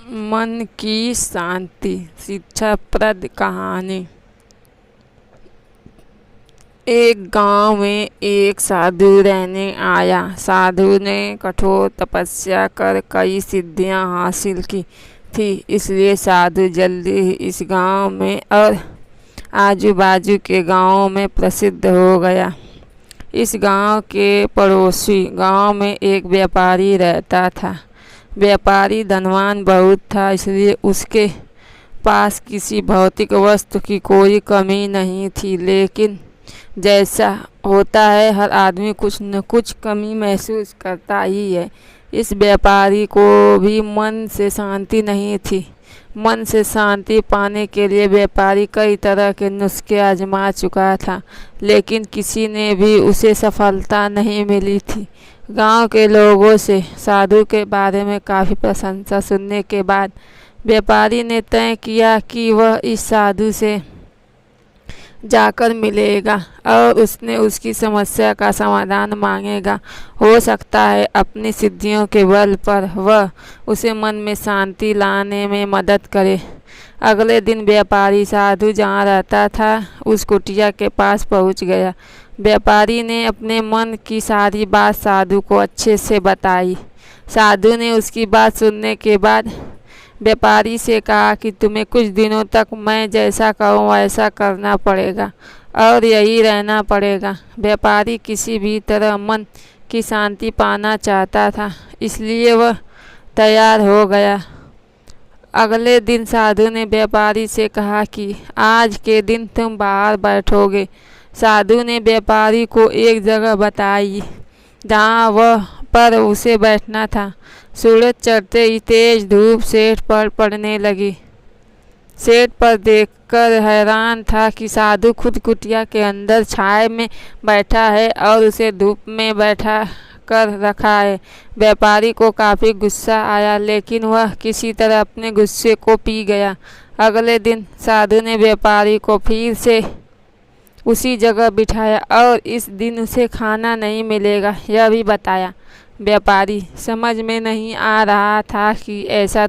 मन की शांति शिक्षाप्रद कहानी। एक गांव में एक साधु रहने आया। साधु ने कठोर तपस्या कर कई सिद्धियां हासिल की थी, इसलिए साधु जल्दी ही इस गांव में और आजू बाजू के गांवों में प्रसिद्ध हो गया। इस गांव के पड़ोसी गांव में एक व्यापारी रहता था। व्यापारी धनवान बहुत था, इसलिए उसके पास किसी भौतिक वस्तु की कोई कमी नहीं थी। लेकिन जैसा होता है, हर आदमी कुछ न कुछ कमी महसूस करता ही है। इस व्यापारी को भी मन से शांति नहीं थी। मन से शांति पाने के लिए व्यापारी कई तरह के नुस्खे आजमा चुका था, लेकिन किसी ने भी उसे सफलता नहीं मिली थी। गांव के लोगों से साधु के बारे में काफ़ी प्रशंसा सुनने के बाद व्यापारी ने तय किया कि वह इस साधु से जाकर मिलेगा और उसने उसकी समस्या का समाधान मांगेगा। हो सकता है अपनी सिद्धियों के बल पर वह उसे मन में शांति लाने में मदद करे। अगले दिन व्यापारी साधु जहाँ रहता था उस कुटिया के पास पहुँच गया। व्यापारी ने अपने मन की सारी बात साधु को अच्छे से बताई। साधु ने उसकी बात सुनने के बाद व्यापारी से कहा कि तुम्हें कुछ दिनों तक मैं जैसा कहूँ वैसा करना पड़ेगा और यही रहना पड़ेगा। व्यापारी किसी भी तरह मन की शांति पाना चाहता था, इसलिए वह तैयार हो गया। अगले दिन साधु ने व्यापारी से कहा कि आज के दिन तुम बाहर बैठोगे। साधु ने व्यापारी को एक जगह बताई जहाँ वह पर उसे बैठना था। सूरज चढ़ते ही तेज धूप सेठ पर पड़ने लगी। सेठ पर देखकर हैरान था कि साधु खुद कुटिया के अंदर छाए में बैठा है और उसे धूप में बैठा कर रखा है। व्यापारी को काफ़ी गुस्सा आया, लेकिन वह किसी तरह अपने गुस्से को पी गया। अगले दिन साधु ने व्यापारी को फिर से उसी जगह बिठाया और इस दिन उसे खाना नहीं मिलेगा यह भी बताया। व्यापारी समझ में नहीं आ रहा था कि ऐसा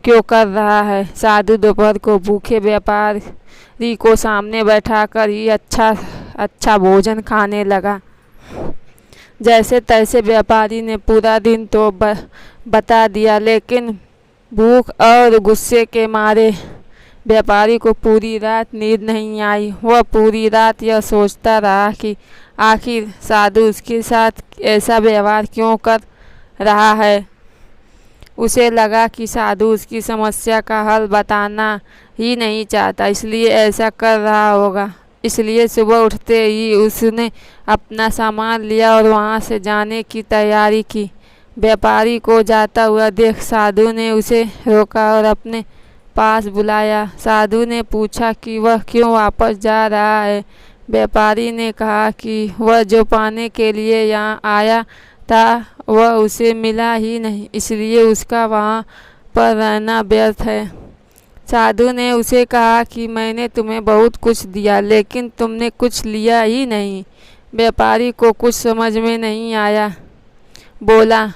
क्यों कर रहा है। साधु दोपहर को भूखे व्यापारी को सामने बैठाकर ही अच्छा भोजन खाने लगा। जैसे तैसे व्यापारी ने पूरा दिन तो बता दिया, लेकिन भूख और गुस्से के मारे व्यापारी को पूरी रात नींद नहीं आई। वह पूरी रात यह सोचता रहा कि आखिर साधु उसके साथ ऐसा व्यवहार क्यों कर रहा है। उसे लगा कि साधु उसकी समस्या का हल बताना ही नहीं चाहता, इसलिए ऐसा कर रहा होगा। इसलिए सुबह उठते ही उसने अपना सामान लिया और वहाँ से जाने की तैयारी की। व्यापारी को जाता हुआ देख साधु ने उसे रोका और अपने पास बुलाया। साधु ने पूछा कि वह क्यों वापस जा रहा है। व्यापारी ने कहा कि वह जो पाने के लिए यहाँ आया था वह उसे मिला ही नहीं, इसलिए उसका वहाँ पर रहना व्यर्थ है। साधु ने उसे कहा कि मैंने तुम्हें बहुत कुछ दिया, लेकिन तुमने कुछ लिया ही नहीं। व्यापारी को कुछ समझ में नहीं आया, बोला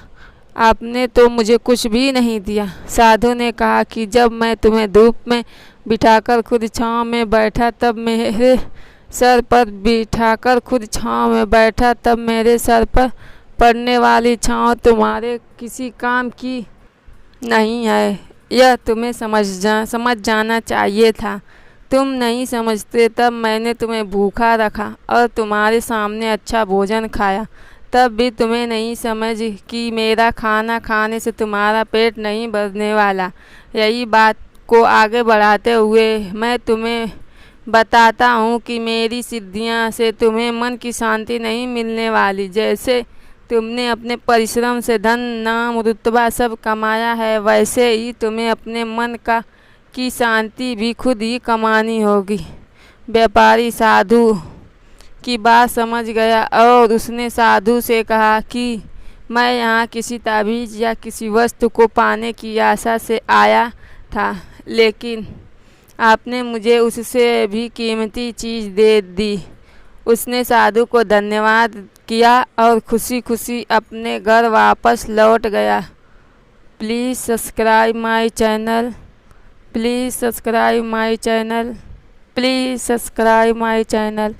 आपने तो मुझे कुछ भी नहीं दिया। साधु ने कहा कि जब मैं तुम्हें धूप में बिठाकर खुद छाँव में बैठा तब मेरे सर पर पड़ने वाली छाँव तुम्हारे किसी काम की नहीं है। यह तुम्हें समझ जाना चाहिए था। तुम नहीं समझते, तब मैंने तुम्हें भूखा रखा और तुम्हारे सामने अच्छा भोजन खाया। तब भी तुम्हें नहीं समझ कि मेरा खाना खाने से तुम्हारा पेट नहीं भरने वाला। यही बात को आगे बढ़ाते हुए मैं तुम्हें बताता हूँ कि मेरी सिद्धियाँ से तुम्हें मन की शांति नहीं मिलने वाली। जैसे तुमने अपने परिश्रम से धन, नाम, रुतबा सब कमाया है, वैसे ही तुम्हें अपने मन की शांति भी खुद ही कमानी होगी। व्यापारी साधु की बात समझ गया और उसने साधु से कहा कि मैं यहाँ किसी ताबीज़ या किसी वस्तु को पाने की आशा से आया था, लेकिन आपने मुझे उससे भी कीमती चीज़ दे दी। उसने साधु को धन्यवाद किया और खुशी खुशी अपने घर वापस लौट गया। Please subscribe my channel. Please subscribe my channel. Please subscribe my channel.